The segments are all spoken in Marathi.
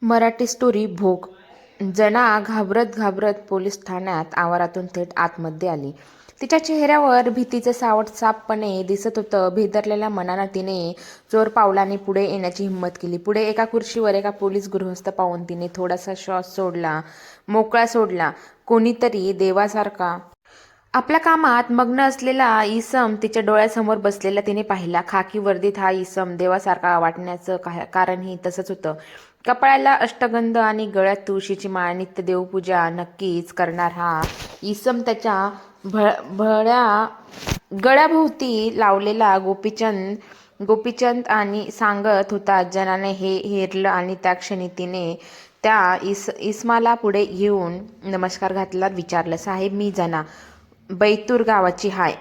मराठी स्टोरी भोग. जना घाबरत घाबरत पोलीस ठाण्यात आवारातून थेट आतमध्ये आली. तिच्या चेहऱ्यावर भीतीचं सावट साफपणे दिसत होतं. भेदरलेल्या मनानं तिने जोर पावलाने पुढे येण्याची हिंमत केली. पुढे एका खुर्चीवर एका पोलीस गृहस्थ पाहून तिने थोडासा श्वास सोडला, मोकळा सोडला. कोणीतरी देवासारखा आपल्या कामात मग्न असलेला इसम तिच्या डोळ्यासमोर बसलेला तिने पाहिला. खाकी वर्दीत हा इसम देवासारखा वाटण्याचं कारणही तसंच होतं. कपाळाला अष्टगंध आणि गळ्यात तुळशीची माळ. नित्य देवपूजा नक्कीच करणार हा इसम त्याच्या भळ्या गळ्याभोवती लावलेला गोपीचंद आणि सांगत होता. जनाने हे हेरलं आणि त्या क्षणी तिने त्या इसमाला पुढे घेऊन नमस्कार घातला. विचारलं, साहेब मी जना बैतूर गावाची हाय.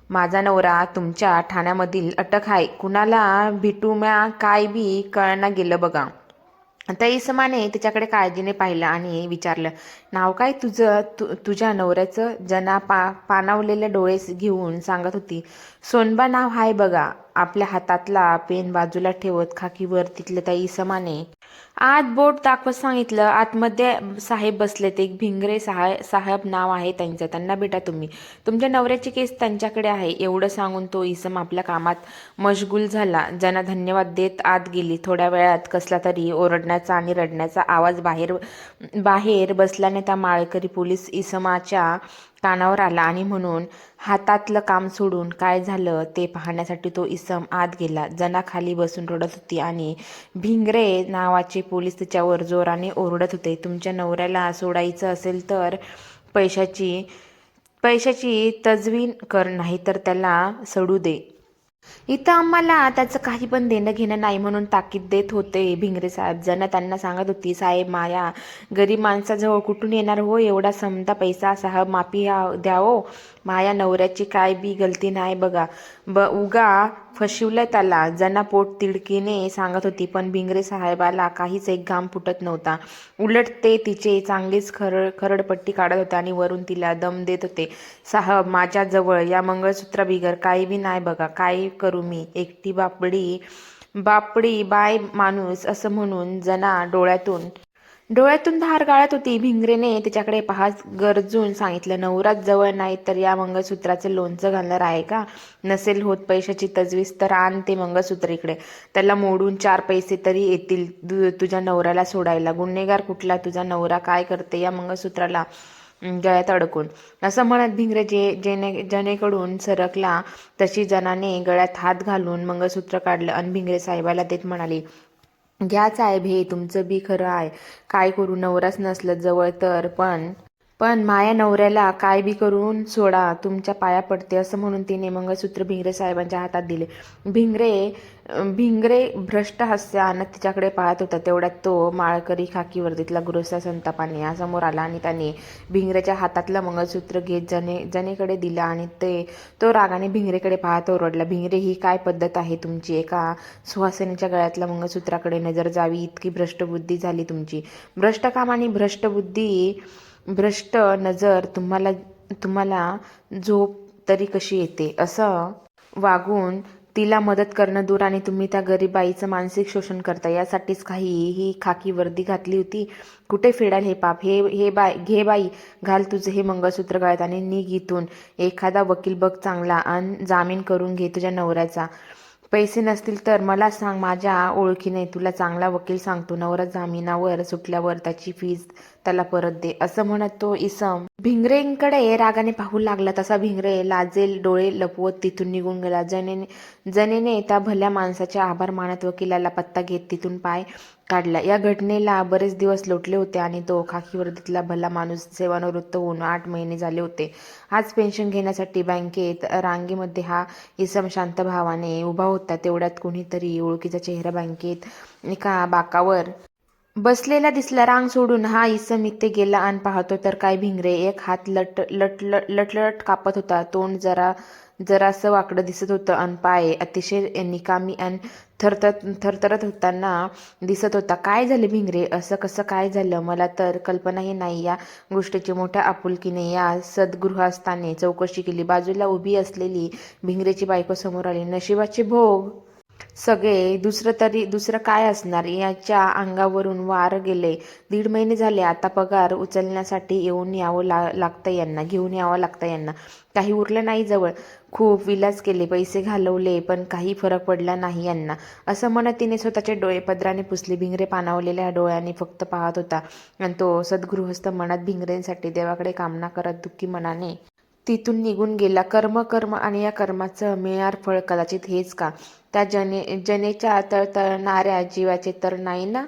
माझा नवरा तुमच्या ठाण्यामधील अटक हाय. कुणाला भेटूम्या काय बी कळना गेलं बघा. त्या इसमाने तिच्याकडे काळजीने पाहिलं आणि विचारलं, नाव काय तुझं? तुझ्या नवऱ्याचं? जना पाणावलेले डोळे घेऊन सांगत होती, सोनबा नाव हाय बघा. आपल्या हातातला पेन बाजूला ठेवत खाकीवर तिथल्या त्या इसमाने आत बोट दाखवत सांगितलं, आतमध्ये साहेब बसलेत. एक भिंगरे साहेब नाव आहे त्यांचं. त्यांना भेटा तुम्ही. तुमच्या नवऱ्याची केस त्यांच्याकडे आहे. एवढं सांगून तो इसम आपल्या कामात मशगूल झाला. जना धन्यवाद देत आत गेली. थोड्या वेळात कसला तरी ओरडण्याचा आणि रडण्याचा आवाज बाहेर बसल्याने त्या माळकरी पोलीस इसमाच्या कानावर आला आणि म्हणून हातातलं काम सोडून काय झालं ते पाहण्यासाठी तो इसम आत गेला. जना खाली बसून रडत होती आणि भिंगरे नावाचे पोलीस तिच्यावर जोराने ओरडत होते, तुमच्या नवऱ्याला सोडायचं असेल तर पैशाची तजवीज कर, नाही तर त्याला सोडू दे. इथं आम्हाला त्याचं काही पण देणं घेणं नाही म्हणून ताकीद देत होते भिंगरे साहेब. जना त्यांना सांगत होती, साहेब माया गरीब माणसाजवळ कुठून येणार हो एवढा समजा पैसा. साहेब माफी द्या हो, माया नवऱ्याची काय बी गलती नाही बघा. उगा फसवलं त्याला. जना पोट तिडकीने सांगत होती. पण भिंगरे साहेबाला काहीच एक घाम फुटत नव्हता. उलट ते तिचे चांगलीच खरडपट्टी काढत होते आणि वरून तिला दम देत होते. साहेब माझ्याजवळ या मंगळसूत्रा बिगर काही बी नाही बघा. काय करू मी एकटी बापडी बाय माणूस. असं म्हणून जना डोळ्यातून धार गाळत होती. भिंगरेने तिच्याकडे पाहत गरजून सांगितलं, नवराच जवळ नाही तर या मंगळसूत्राचं लोणचं घालणार आहे का? नसेल होत पैशाची तजवीज तर आण ते मंगळसूत्र इकडे. त्याला मोडून 4 पैसे तरी येतील तुझ्या नवऱ्याला सोडायला. गुन्हेगार कुठला? तुझा नवरा काय करते या मंगळसूत्राला गळ्यात अडकून? असं म्हणत भिंगरे जनेकडून सरकला तशी जनाने गळ्यात हात घालून मंगळसूत्र काढलं आणि भिंगरे साहेबाला देत म्हणाली, घ्या साहेब, हे तुमचं बी खरं आहे. काय करू, नवराच नसलं जवळ तर पण माया नवऱ्याला काय बी करून सोडा, तुमच्या पाया पडते. असं म्हणून तिने मंगळसूत्र भिंगरे साहेबांच्या हातात दिले. भिंगरे भ्रष्ट हास्य आणत तिच्याकडे पाहत होता. तेवढ्यात तो माळकरी खाकी वर्दीतला गृहस्थ संतापाने समोर आला आणि त्याने भिंगरेच्या हातातलं मंगळसूत्र घेत जनेकडे दिलं आणि तो रागाने भिंगरेकडे पाहत ओरडला, भिंगरे ही काय पद्धत आहे तुमची? एका सुहासिनीच्या गळ्यातल्या मंगळसूत्राकडे नजर जावी इतकी भ्रष्ट बुद्धी झाली तुमची. भ्रष्ट काम आणि भ्रष्ट बुद्धी, भ्रष्ट नजर. तुम्हाला झोप तरी कशी येते? असं वागून तिला मदत करणं दूर आणि तुम्ही त्या गरीब बाईचं मानसिक शोषण करता. यासाठीच ही खाकी वर्दी घातली होती. कुठे फेडाल हे पाप? घे बाई, घाल तुझं हे मंगळसूत्र गळ्यात आणि निघ इथून. एखादा वकील बघ चांगला आणि जामीन करून घे तुझ्या नवऱ्याचा. पैसे नसतील तर मला सांग, माझ्या ओळखीने तुला चांगला वकील सांगतो. नवरा जामिनावर सुटल्यावर त्याची फीस त्याला परत दे. असं म्हणत तो इसम भिंगरेंकडे रागाने पाहू लागला. तसा भिंगरे लाजेल डोळे लपवत तिथून निघून गेला. जनेने त्या भल्या माणसाचे आभार मानत वकिलाला पत्ता घेत तिथून पाय काढला. या घटनेला बरेच दिवस लोटले होते आणि तो खाकी वर्दीतला भला माणूस सेवानिवृत्त होऊन 8 महिने झाले होते. आज पेन्शन घेण्यासाठी बँकेत रांगेमध्ये हा इसम शांत भावाने उभा होता. तेवढ्यात कोणीतरी ओळखीचा चेहरा बँकेत एका बाकावर बसलेला दिसला. रांग सोडून हा इसम इथे गेला आणि पाहतो तर काय, भिंगरे एक हात लटलट कापत होता. तोंड जरासं वाकडं दिसत होतं आणि पाय अतिशय निकामी आणि थरथरत होताना दिसत होता. काय झालं भिंगरे? असं कसं काय झालं? मला तर कल्पनाही नाही या गोष्टीची. मोठ्या आपुलकीने या सद्गृहस्थाने चौकशी केली. बाजूला उभी असलेली भिंगरेची बायको समोर आली. नशिबाचे भोग सगळे दुसरं काय असणार याच्या अंगावरून वार गेले. 1.5 महिने झाले आता पगार उचलण्यासाठी घेऊन यावं लागतं यांना. काही उरलं नाही जवळ. खूप विलास केले, पैसे घालवले, पण काही फरक पडला नाही यांना. असं म्हणत तिने स्वतःचे डोळे पदराने पुसले. भिंगरे पाणावलेल्या डोळ्यांनी फक्त पाहत होता आणि तो सद्गृहस्थ मनात भिंगरेंसाठी देवाकडे कामना करत दुःखी मनाने तिथून निघून गेला. कर्म कर्म आणि या कर्माचं मिळणार फळ कदाचित हेच का? त्या जनेच्या तळतळणाऱ्या जीवाचे तर नाही ना?